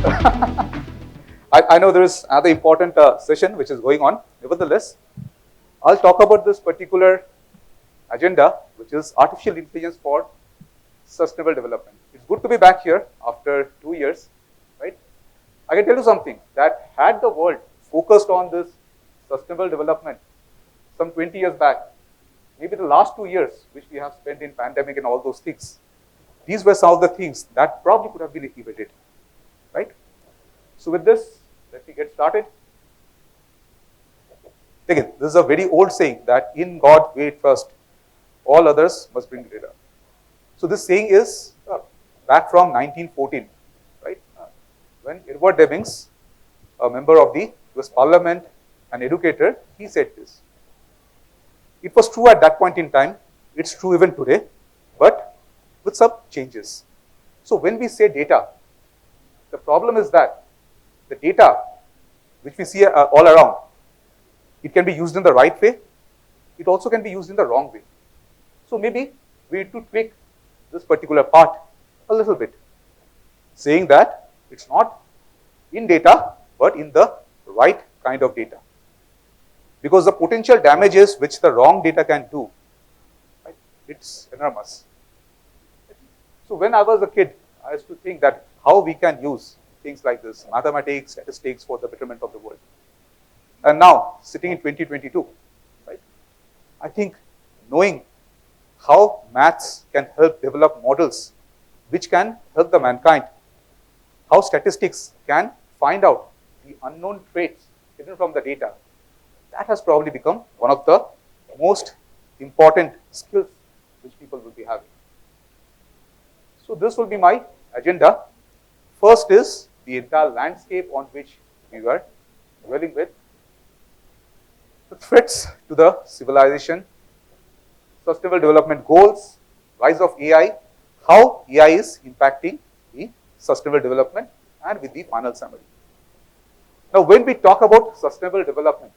I know there is another important session which is going on. Nevertheless, I'll talk about this particular agenda, which is artificial intelligence for sustainable development. It's good to be back here after 2 years, right? I can tell you something, that had the world focused on this sustainable development some 20 years back, maybe the last 2 years which we have spent in pandemic and all those things, these were some of the things that probably could have been evaded, right? So with this, let me get started. Again, this is a very old saying that in God we trust, all others must bring data. So this saying is back from 1914, right? When Edward Demings, a member of the US Parliament, an educator, he said this. It was true at that point in time, it's true even today, but with some changes. So when we say data, the problem is that the data which we see all around, it can be used in the right way, it also can be used in the wrong way. So maybe we need to tweak this particular part a little bit, saying that it's not in data, but in the right kind of data. Because the potential damages which the wrong data can do, right, it's enormous. So when I was a kid, I used to think that how we can use things like this, mathematics, statistics for the betterment of the world. And now, sitting in 2022, right, I think knowing how maths can help develop models which can help the mankind, how statistics can find out the unknown traits hidden from the data, that has probably become one of the most important skills which people will be having. So this will be my agenda. First is the entire landscape on which we are dwelling with, the threats to the civilization, sustainable development goals, rise of AI, how AI is impacting the sustainable development, and with the final summary. Now, when we talk about sustainable development,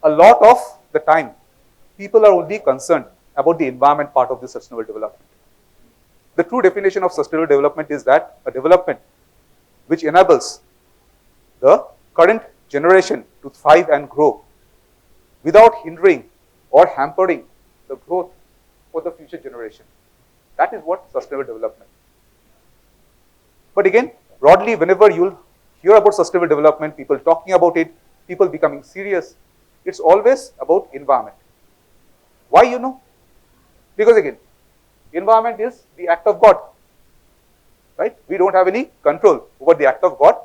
a lot of the time, people are only concerned about the environment part of the sustainable development. The true definition of sustainable development is that a development which enables the current generation to thrive and grow without hindering or hampering the growth for the future generation. That is what sustainable development. But again, broadly, whenever you'll hear about sustainable development, people talking about it, people becoming serious, it's always about environment. Why, you know? Because again, environment is the act of God, right? We don't have any control over the act of God.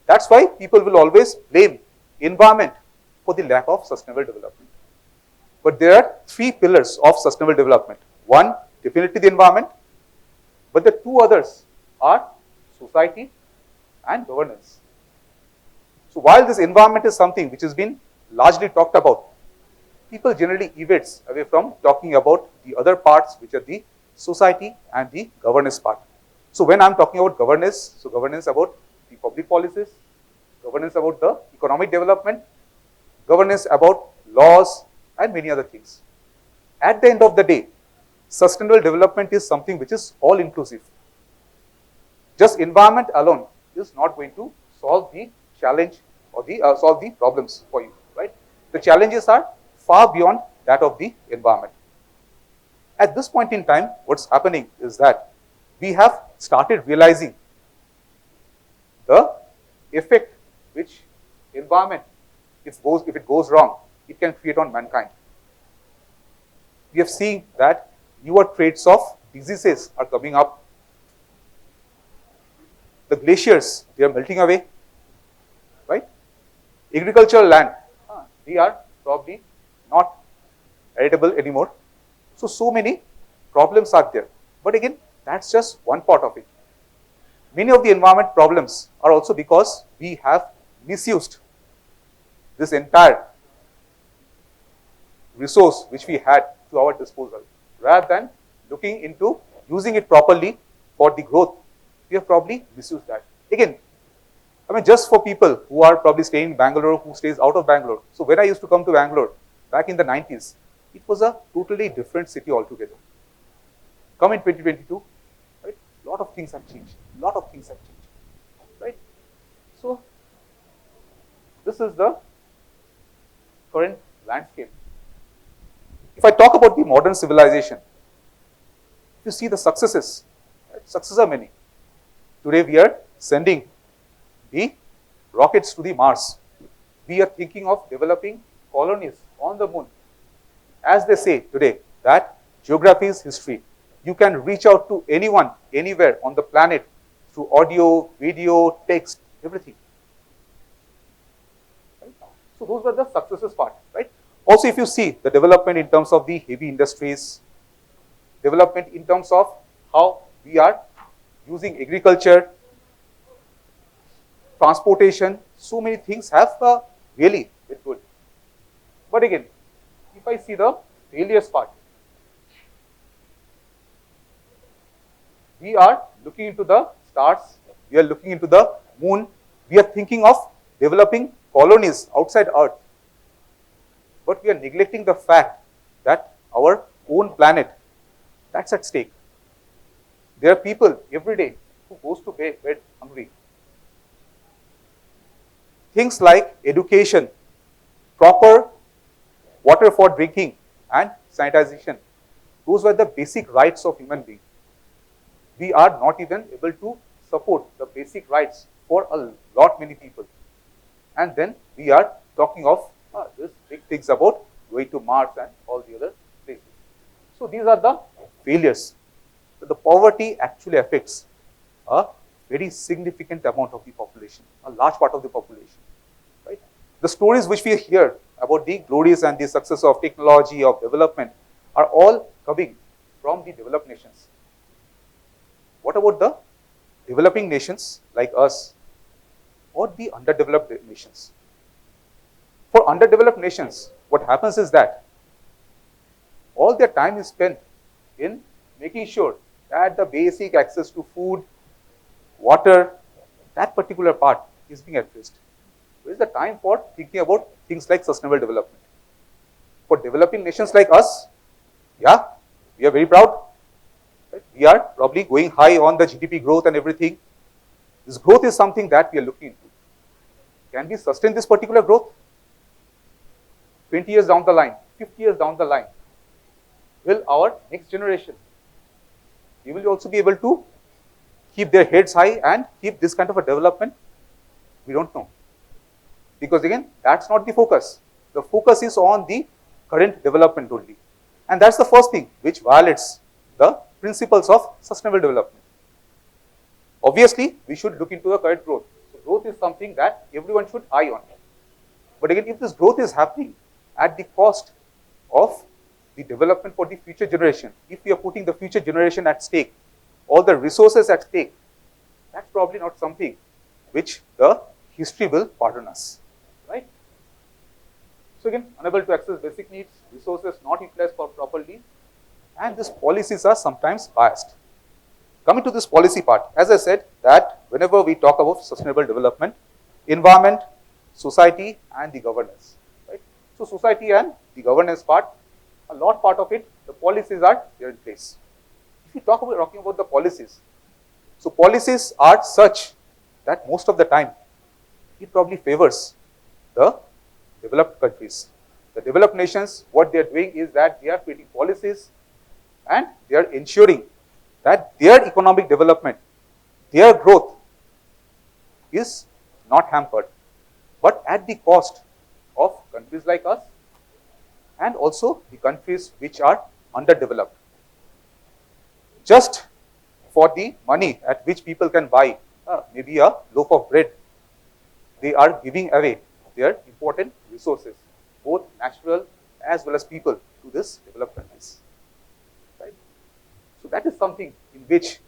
That's why people will always blame environment for the lack of sustainable development. But there are three pillars of sustainable development. One, definitely the environment, but the two others are society and governance. So while this environment is something which has been largely talked about, people generally evades away from talking about the other parts, which are the society and the governance part. So when I'm talking about governance, so governance about the public policies, governance about the economic development, governance about laws, and many other things. At the end of the day, sustainable development is something which is all inclusive. Just environment alone is not going to solve the challenge or solve the problems for you, right? The challenges are far beyond that of the environment. At this point in time, what's happening is that we have started realizing the effect which environment, if it goes wrong, it can create on mankind. We have seen that newer traits of diseases are coming up. The glaciers, they are melting away, right? Agricultural land, they are probably not edible anymore. So many problems are there. But again, that's just one part of it. Many of the environment problems are also because we have misused this entire resource which we had to our disposal. Rather than looking into using it properly for the growth, we have probably misused that. Again, I mean, just for people who are probably staying in Bangalore, who stays out of Bangalore. So when I used to come to Bangalore back in the 90s, it was a totally different city altogether. Come in 2022, right? lot of things have changed. Lot of things have changed, right? So this is the current landscape. If I talk about the modern civilization, if you see the successes, right? Successes are many. Today we are sending the rockets to the Mars. We are thinking of developing colonies on the moon. As they say today, that geography is history. You can reach out to anyone, anywhere on the planet through audio, video, text, everything. Right? So those were the successes part, right? Also, if you see the development in terms of the heavy industries, development in terms of how we are using agriculture, transportation, so many things have really been good. But again, if I see the failures part, we are looking into the stars, we are looking into the moon, we are thinking of developing colonies outside Earth. But we are neglecting the fact that our own planet, that's at stake. There are people every day who goes to bed hungry. Things like education, proper water for drinking and sanitization, those were the basic rights of human beings. We are not even able to support the basic rights for a lot many people. And then we are talking of these big things about going to Mars and all the other places. So these are the failures. The poverty actually affects a very significant amount of the population, a large part of the population. Right? The stories which we hear about the glories and the success of technology, of development, are all coming from the developed nations. What about the developing nations like us or the underdeveloped nations? For underdeveloped nations, what happens is that all their time is spent in making sure that the basic access to food, water, that particular part is being addressed. Where is the time for thinking about things like sustainable development? For developing nations like us, yeah, we are very proud. Right? We are probably going high on the GDP growth and everything. This growth is something that we are looking into. Can we sustain this particular growth? 20 years down the line, 50 years down the line, will our next generation, they will also be able to keep their heads high and keep this kind of a development? We don't know. Because again, that's not the focus. The focus is on the current development only. And that's the first thing which violates the principles of sustainable development. Obviously, we should look into the current growth. So growth is something that everyone should eye on. But again, if this growth is happening at the cost of the development for the future generation, if we are putting the future generation at stake, all the resources at stake, that's probably not something which the history will pardon us, right? So again, unable to access basic needs, resources not utilized properly, and these policies are sometimes biased. Coming to this policy part, as I said, that whenever we talk about sustainable development, environment, society, and the governance, right? So society and the governance part, a lot part of it, the policies are there in place. If you talking about the policies, so policies are such that most of the time it probably favors the developed countries. The developed nations, what they are doing is that they are creating policies and they are ensuring that their economic development, their growth is not hampered, but at the cost of countries like us and also the countries which are underdeveloped. Just for the money at which people can buy maybe a loaf of bread, they are giving away their important resources, both natural as well as people, to this developed countries. Right? So that is something in which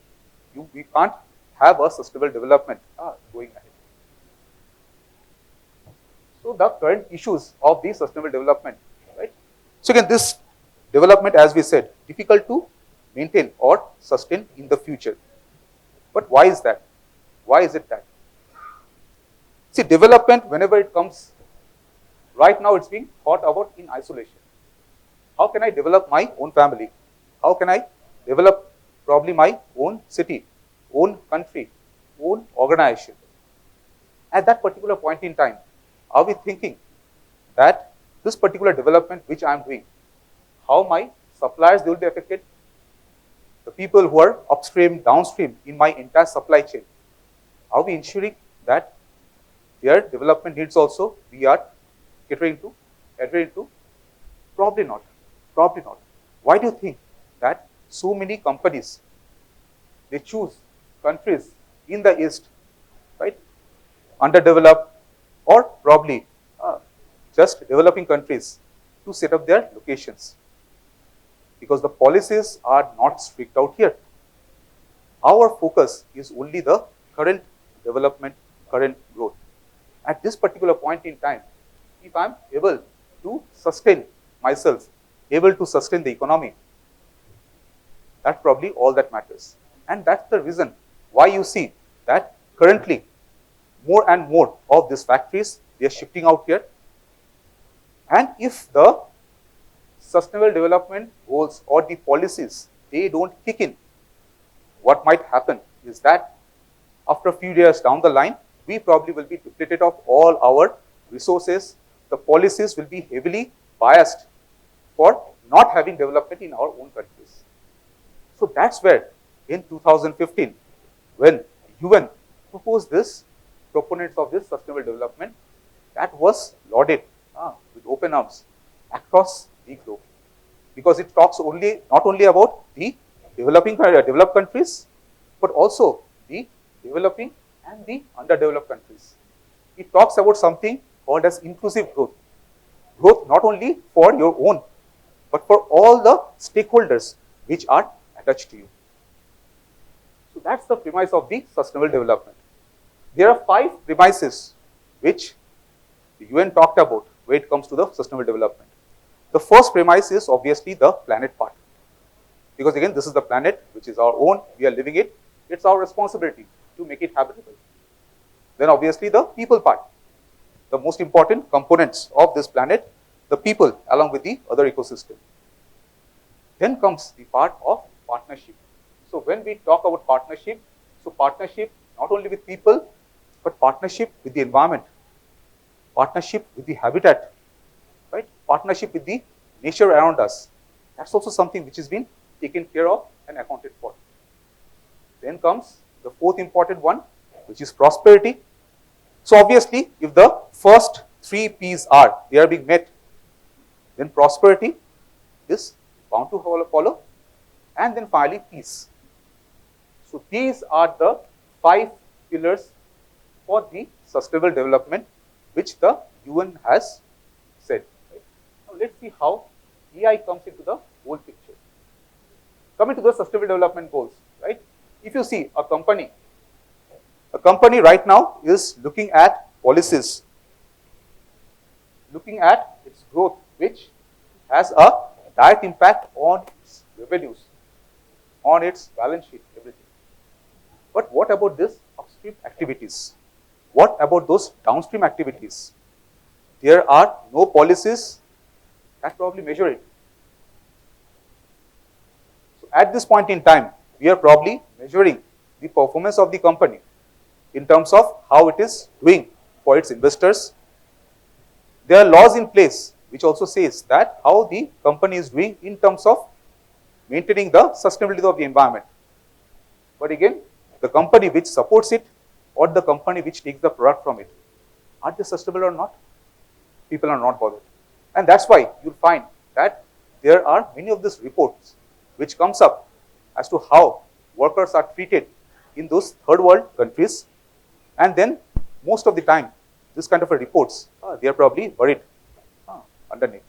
we can't have a sustainable development going ahead. So the current issues of the sustainable development, right? So again, this development, as we said, difficult to maintain or sustain in the future. But why is that? Why is it that? See, development, whenever it comes, right now it's being thought about in isolation. How can I develop my own family? How can I develop probably my own city? own country, own organization. At that particular point in time, are we thinking that this particular development which I am doing, how my suppliers they will be affected, the people who are upstream, downstream in my entire supply chain, are we ensuring that their development needs also we are catering to, adhering to? Probably not. Probably not. Why do you think that so many companies they choose countries in the East, right, underdeveloped or probably just developing countries to set up their locations? Because the policies are not strict out here. Our focus is only the current development, current growth. At this particular point in time, if I am able to sustain myself, able to sustain the economy, that's probably all that matters. And that's the reason why you see that currently more and more of these factories, they are shifting out here. And if the sustainable development goals or the policies, they don't kick in, what might happen is that after a few years down the line, we probably will be depleted of all our resources. The policies will be heavily biased for not having development in our own countries. So that's where in 2015, when UN proposed this, proponents of this sustainable development, that was lauded with open arms across the globe, because it talks not only about the developed countries, but also the developing and the underdeveloped countries. It talks about something called as inclusive growth. Growth not only for your own, but for all the stakeholders which are attached to you. So that's the premise of the sustainable development. There are 5 premises which the UN talked about when it comes to the sustainable development. The first premise is obviously the planet part, because again this is the planet which is our own, we are living it, it's our responsibility to make it habitable. Then obviously the people part, the most important components of this planet, the people along with the other ecosystem. Then comes the part of partnership. So when we talk about partnership, so partnership not only with people, but partnership with the environment, partnership with the habitat, right? Partnership with the nature around us. That's also something which has been taken care of and accounted for. Then comes the 4th important one, which is prosperity. So obviously, if the first 3 P's they are being met, then prosperity is bound to follow. And then finally, peace. So these are the 5 pillars for the sustainable development which the UN has said. Right? Now let's see how AI comes into the whole picture. Coming to the sustainable development goals, right? If you see a company right now is looking at policies, looking at its growth, which has a direct impact on its revenues, on its balance sheet, everything. But what about this upstream activities? What about those downstream activities? There are no policies that probably measure it. So at this point in time, we are probably measuring the performance of the company in terms of how it is doing for its investors. There are laws in place which also says that how the company is doing in terms of maintaining the sustainability of the environment. But again, the company which supports it or the company which takes the product from it, are they sustainable or not? People are not bothered. And that's why you'll find that there are many of these reports which comes up as to how workers are treated in those third world countries. And then most of the time, this kind of reports, they are probably buried underneath.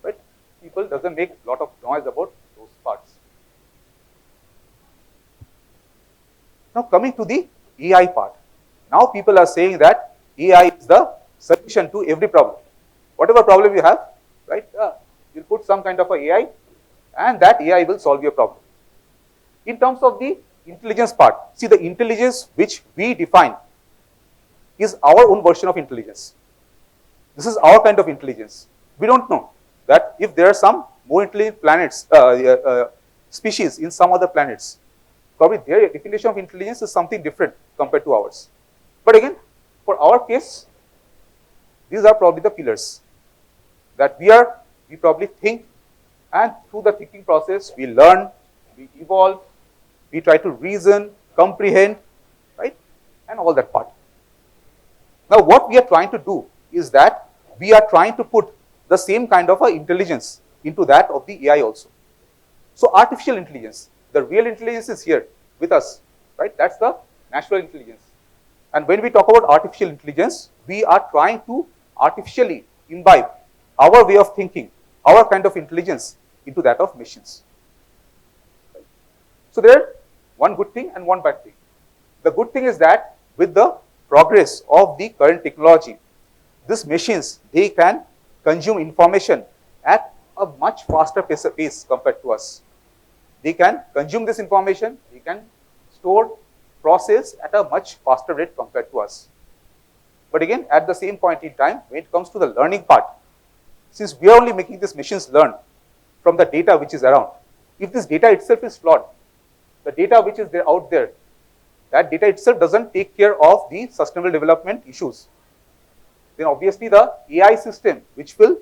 Right? People doesn't make a lot of noise about those parts. Now coming to the AI part. Now people are saying that AI is the solution to every problem. Whatever problem you have, right? You put some kind of a AI and that AI will solve your problem. In terms of the intelligence part, see the intelligence which we define is our own version of intelligence. This is our kind of intelligence. We don't know that if there are some more intelligent planets, species in some other planets, probably their definition of intelligence is something different compared to ours. But again, for our case, these are probably the pillars that we probably think, and through the thinking process, we learn, we evolve, we try to reason, comprehend, right, and all that part. Now, what we are trying to do is that we are trying to put the same kind of intelligence into that of the AI also. So, artificial intelligence, the real intelligence is here with us, right? That's the natural intelligence. And when we talk about artificial intelligence, we are trying to artificially imbibe our way of thinking, our kind of intelligence into that of machines. So, there are one good thing and one bad thing. The good thing is that with the progress of the current technology, these machines, they can consume information at a much faster pace compared to us. They can consume this information, they can store, process at a much faster rate compared to us. But again, at the same point in time, when it comes to the learning part, since we are only making these machines learn from the data which is around, if this data itself is flawed, the data which is there out there, that data itself doesn't take care of the sustainable development issues, then obviously the AI system which will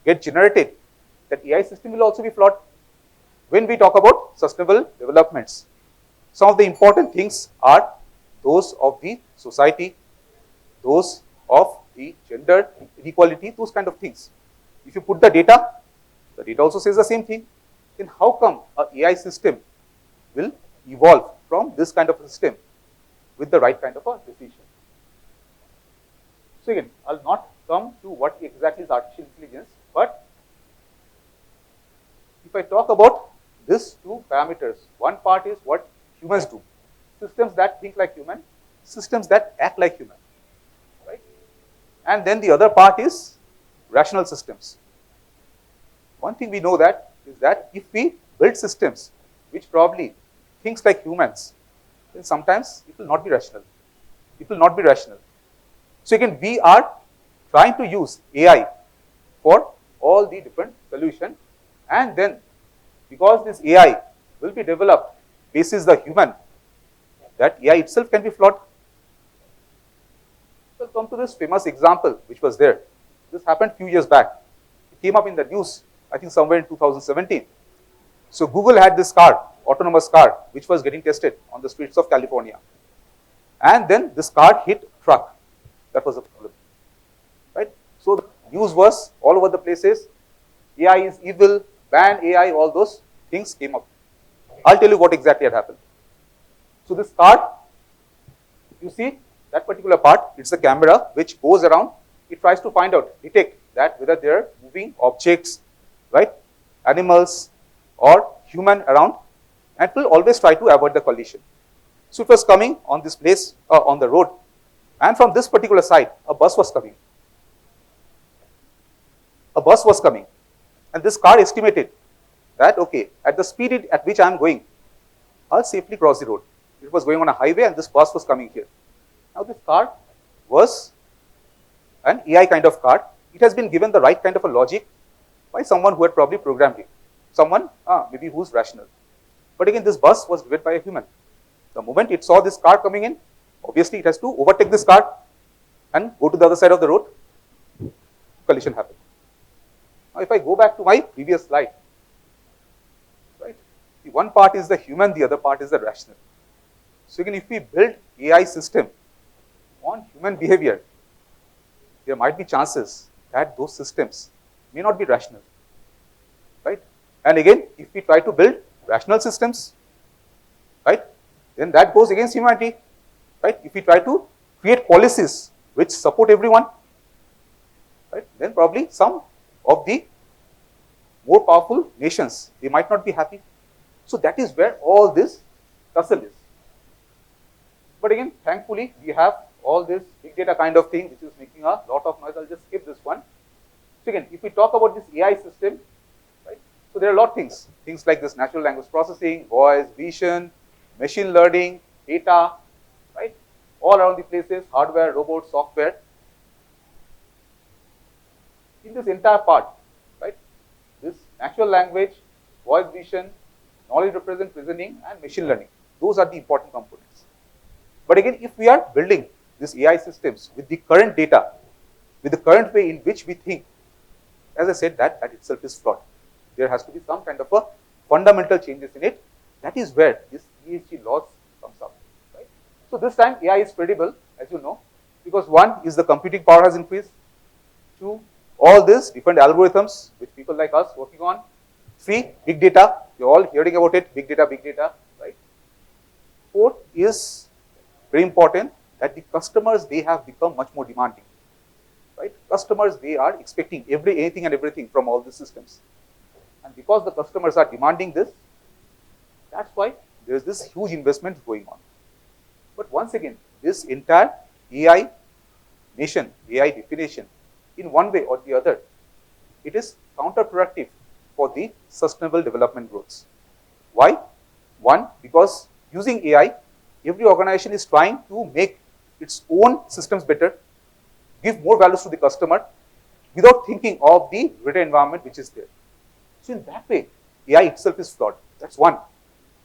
get generated, that AI system will also be flawed. When we talk about sustainable developments, some of the important things are those of the society, those of the gender inequality, those kind of things. If you put the data also says the same thing. Then how come an AI system will evolve from this kind of a system with the right kind of a decision? So again, I'll not come to what exactly is artificial intelligence, but if I talk about these two parameters, one part is what humans do, systems that think like human, systems that act like human, right? And then the other part is rational systems. One thing we know that is that if we build systems which probably thinks like humans, then sometimes it will not be rational. It will not be rational. So again, we are trying to use AI for all the different solutions, and then because this AI will be developed basis the human, that AI itself can be flawed. We'll come to this famous example which was there. This happened few years back. It came up in the news, I think somewhere in 2017. So Google had this car, autonomous car, which was getting tested on the streets of California. And then this car hit a truck. That was the problem, right? So the news was all over the places. AI is evil, ban AI, all those things came up. I'll tell you what exactly had happened. So this car, you see that particular part, it's a camera which goes around. It tries to find out, detect that whether there are moving objects, right, animals or human around, and will always try to avoid the collision. So it was coming on this place, on the road, and from this particular side, a bus was coming. A bus was coming, and this car estimated that, okay, at the speed at which I am going, I'll safely cross the road. It was going on a highway and this bus was coming here. Now this car was an AI kind of car. It has been given the right kind of a logic by someone who had probably programmed it. Someone, maybe who's rational. But again, this bus was driven by a human. The moment it saw this car coming in, obviously it has to overtake this car and go to the other side of the road. Collision happened. Now if I go back to my previous slide, right, the one part is the human, the other part is the rational. So again, if we build AI system on human behavior, there might be chances that those systems may not be rational, right? And again, if we try to build rational systems, right, then that goes against humanity, right? If we try to create policies which support everyone, right, then probably some of the more powerful nations, they might not be happy. So that is where all this tussle is. But again, thankfully, we have all this big data kind of thing which is making a lot of noise. I'll just skip this one. So again, if we talk about this AI system, right, so there are a lot of things like this natural language processing, voice, vision, machine learning, data, right, all around the places, hardware, robots, software. In this entire part, right, this natural language, voice, vision, knowledge represent reasoning, and machine learning. Those are the important components. But again, if we are building these AI systems with the current data, with the current way in which we think, as I said, that itself is flawed. There has to be some kind of a fundamental changes in it. That is where this ESG laws comes up. Right? So this time AI is credible, as you know, because one is the computing power has increased. Two, all these different algorithms which people like us working on. Three, big data. You're all hearing about it. Big data, right? Fourth is very important that the customers, they have become much more demanding. Right? Customers, they are expecting anything and everything from all the systems. And because the customers are demanding this, that's why there is this huge investment going on. But once again, this entire AI nation, AI definition, in one way or the other, it is counterproductive for the sustainable development goals. Why? One, because using AI, every organization is trying to make its own systems better, give more values to the customer without thinking of the greater environment which is there. So in that way, AI itself is flawed. That's one.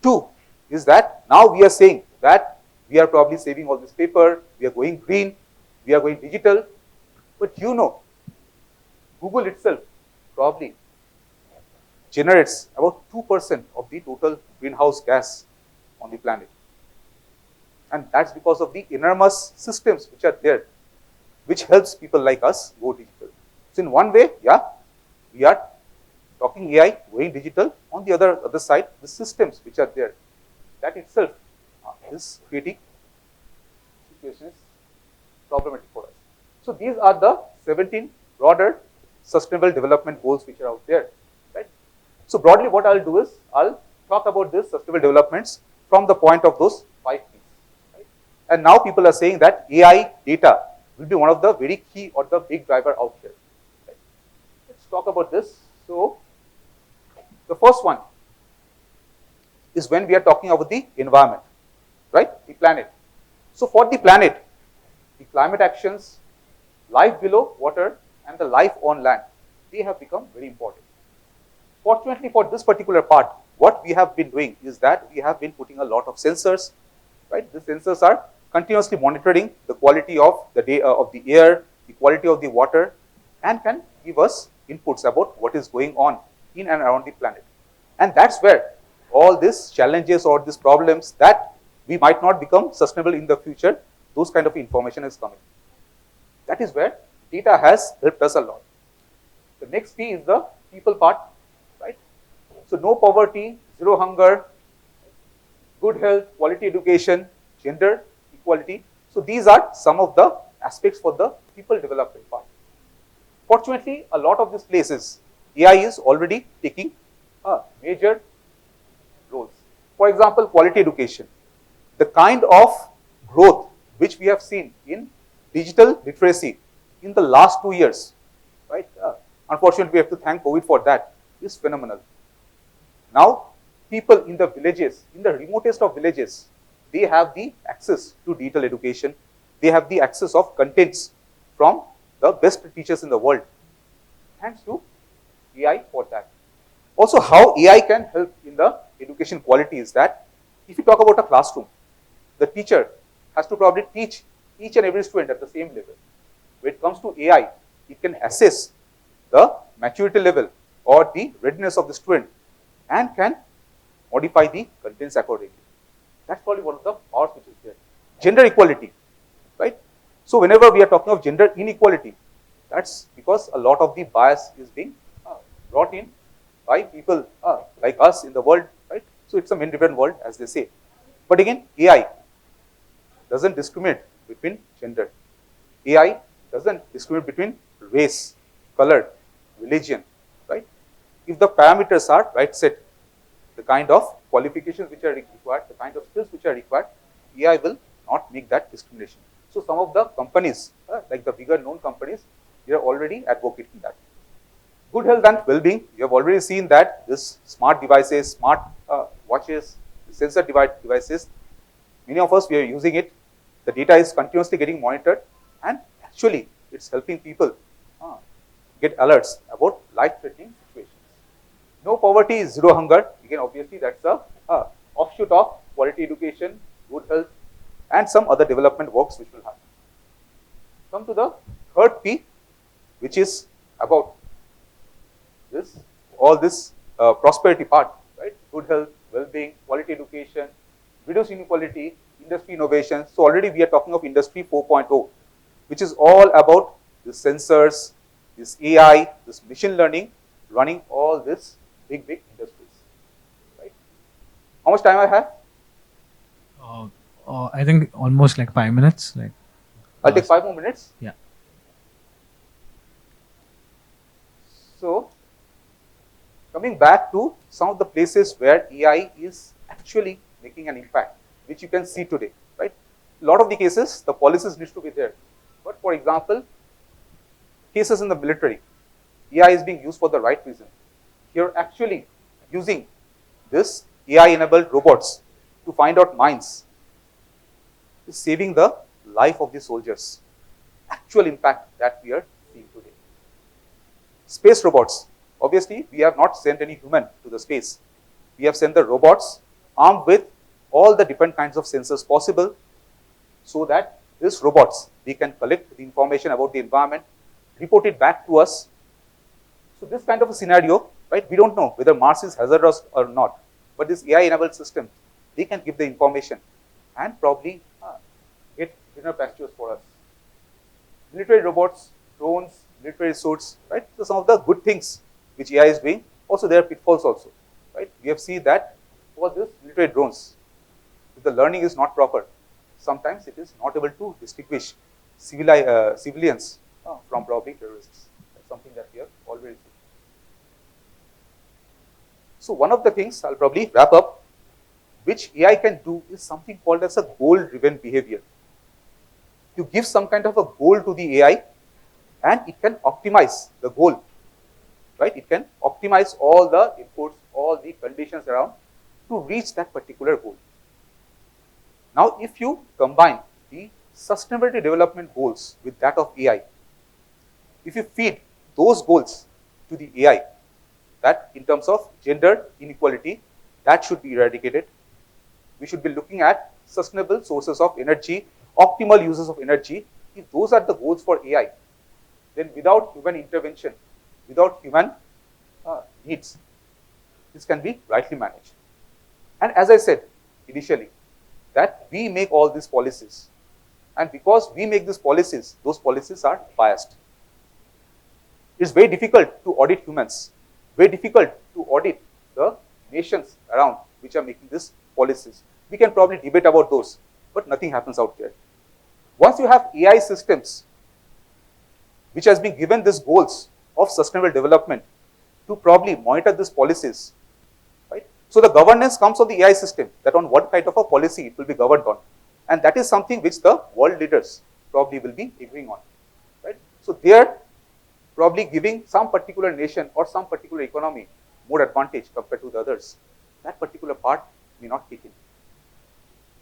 Two is that now we are saying that we are probably saving all this paper, we are going green, we are going digital. But you know, Google itself probably generates about 2% of the total greenhouse gas on the planet. And that's because of the enormous systems which are there, which helps people like us go digital. So in one way, yeah, we are talking AI, going digital. On the other side, the systems which are there, that itself is creating situations problematic for us. So these are the 17 broader sustainable development goals which are out there. Right? So broadly what I'll do is, I'll talk about this sustainable developments from the point of those 5 P's. Right? And now people are saying that AI data will be one of the very key or the big driver out here. Right? Let's talk about this. So the first one is when we are talking about the environment, right? The planet. So for the planet, the climate actions, life below water and the life on land, they have become very important. Fortunately for this particular part, what we have been doing is that we have been putting a lot of sensors, right? The sensors are continuously monitoring the quality of the air, the quality of the water, and can give us inputs about what is going on in and around the planet. And that's where all these challenges or these problems that we might not become sustainable in the future, those kind of information is coming. That is where data has helped us a lot. The next P is the people part, right? So no poverty, zero hunger, good health, quality education, gender equality. So these are some of the aspects for the people development part. Fortunately, a lot of these places, AI is already taking major roles. For example, quality education. The kind of growth which we have seen in digital literacy in the last 2 years, right? Unfortunately, we have to thank COVID for that, is phenomenal. Now, people in the villages, in the remotest of villages, they have the access to digital education. They have the access of contents from the best teachers in the world. Thanks to AI for that. Also, how AI can help in the education quality is that if you talk about a classroom, the teacher has to probably teach each and every student at the same level. When it comes to AI, it can assess the maturity level or the readiness of the student and can modify the contents accordingly. That's probably one of the powers which is there. Gender equality, right? So whenever we are talking of gender inequality, that's because a lot of the bias is being brought in by people like us in the world, right? So it's a men-driven world, as they say. But again, AI doesn't discriminate between gender. AI doesn't discriminate between race, color, religion, right? If the parameters are right set, the kind of qualifications which are required, the kind of skills which are required, AI will not make that discrimination. So some of the companies, like the bigger known companies, they are already advocating that. Good health and well-being, you have already seen that this smart devices, smart watches, sensor devices, many of us, we are using it. The data is continuously getting monitored and actually it's helping people get alerts about life-threatening situations. No poverty, zero hunger. Again, obviously, that's a offshoot of quality education, good health, and some other development works which will happen. Come to the third P, which is about this, all this prosperity part, right? Good health, well-being, quality education, reduce inequality, industry innovation. So already we are talking of industry 4.0, which is all about the sensors, this AI, this machine learning, running all this big industries, right? How much time I have? Uh, I think almost like 5 minutes. Like, I'll take 5 more minutes. yeah. So coming back to some of the places where AI is actually making an impact, which you can see today, right? A lot of the cases, the policies need to be there. But for example, cases in the military, AI is being used for the right reason. Here actually using this AI-enabled robots to find out mines is saving the life of the soldiers. Actual impact that we are seeing today. Space robots. Obviously, we have not sent any human to the space. We have sent the robots armed with all the different kinds of sensors possible so that these robots, they can collect the information about the environment, report it back to us. So this kind of a scenario, right, we don't know whether Mars is hazardous or not, but this AI-enabled system, they can give the information and probably get greener pastures for us. Military robots, drones, military suits, right? So some of the good things which AI is doing. Also, there are pitfalls also, right? We have seen that for this military drones, if the learning is not proper, sometimes it is not able to distinguish civilians from probably terrorists. That's something that we have already seen. So one of the things I'll probably wrap up, which AI can do, is something called as a goal-driven behavior. You give some kind of a goal to the AI, and it can optimize the goal, right? It can optimize all the inputs, all the conditions around to reach that particular goal. Now, if you combine the sustainability development goals with that of AI, if you feed those goals to the AI, that in terms of gender inequality, that should be eradicated. We should be looking at sustainable sources of energy, optimal uses of energy. If those are the goals for AI, then without human intervention, without human needs, this can be rightly managed. And as I said initially, that we make all these policies. And because we make these policies, those policies are biased. It's very difficult to audit humans, very difficult to audit the nations around which are making these policies. We can probably debate about those, but nothing happens out there. Once you have AI systems, which has been given these goals of sustainable development to probably monitor these policies, right? So the governance comes on the AI system, that on what kind of a policy it will be governed on. And that is something which the world leaders probably will be agreeing on, right? So they are probably giving some particular nation or some particular economy more advantage compared to the others. That particular part may not kick in.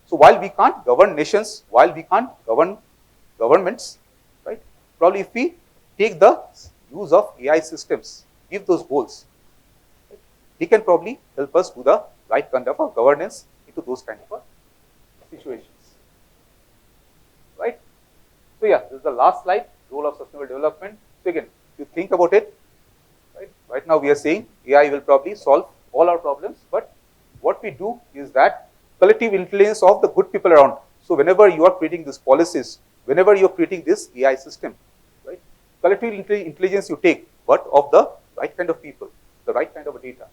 So while we can't govern nations, while we can't govern governments, right? Probably if we take the use of AI systems, give those goals, right, they can probably help us do the right kind of a governance into those kind of situations, right? So yeah, this is the last slide, role of sustainable development. So again, if you think about it, right now we are saying AI will probably solve all our problems, but what we do is that collective intelligence of the good people around. So whenever you are creating these policies, whenever you are creating this AI system, right, collective intelligence you take, but of the right kind of people, the right kind of data.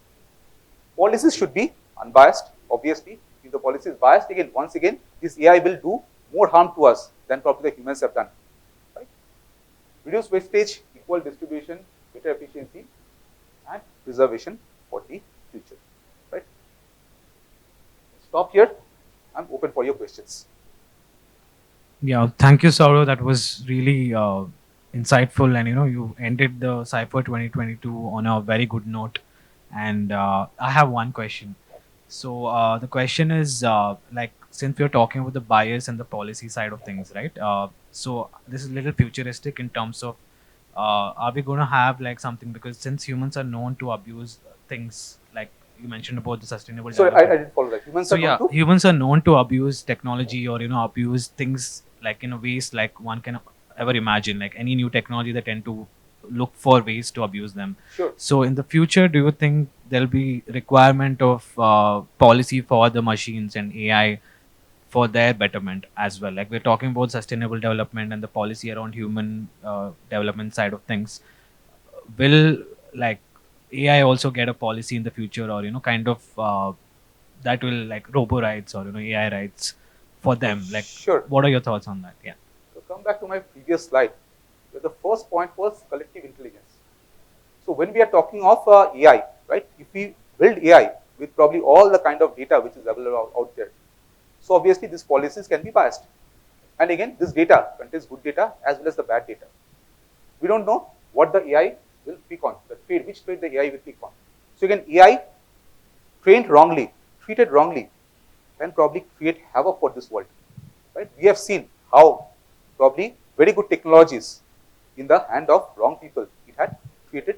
Policies should be unbiased, obviously. If the policy is biased, again, once again, this AI will do more harm to us than probably the humans have done. Right? Reduce wastage, equal distribution, better efficiency, and preservation for the future. Right? Stop here. I'm open for your questions. Yeah, thank you, Sourav. That was really insightful, and you ended the Cypher 2022 on a very good note. And I have one question. So the question is, like, since we're talking about the bias and the policy side of things, right? So this is a little futuristic in terms of, are we going to have like something, because since humans are known to abuse things, like you mentioned about the sustainable Sorry, development. I didn't follow that. Humans So are yeah, known to. humans are known to abuse technology, or abuse things like in ways like one can ever imagine. Like any new technology, they tend to look for ways to abuse them. Sure. So in the future, do you think there'll be requirement of policy for the machines and AI for their betterment as well? Like we're talking about sustainable development and the policy around human development side of things. Will like AI also get a policy in the future, or kind of that will like robo rights, or AI rights for them? Like, Sure. what are your thoughts on that? Yeah. So come back to my previous slide, where the first point was collective intelligence. So when we are talking of AI, right? If we build AI with probably all the kind of data which is available out there, so obviously these policies can be biased. And again, this data contains good data as well as the bad data. We don't know what the AI will pick on, which trade the AI will pick on. So again, AI trained wrongly, treated wrongly, can probably create havoc for this world. Right? We have seen how probably very good technologies in the hand of wrong people, it had created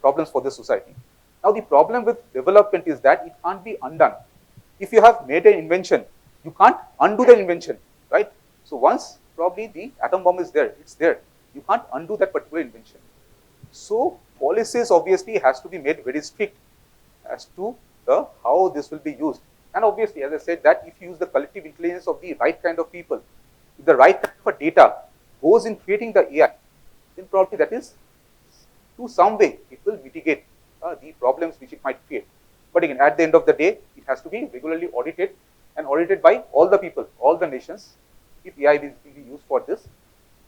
problems for the society. Now the problem with development is that it can't be undone. If you have made an invention, you can't undo the invention, right? So once probably the atom bomb is there, it's there. You can't undo that particular invention. So policies obviously has to be made very strict as to the how this will be used. And obviously, as I said, that if you use the collective intelligence of the right kind of people, if the right kind of data goes in creating the AI, then probably that is to some way it will mitigate the problems which it might create. But again, at the end of the day, it has to be regularly audited and audited by all the people, all the nations, if AI is being used for this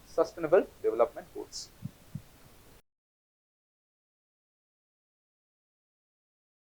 sustainable development goals.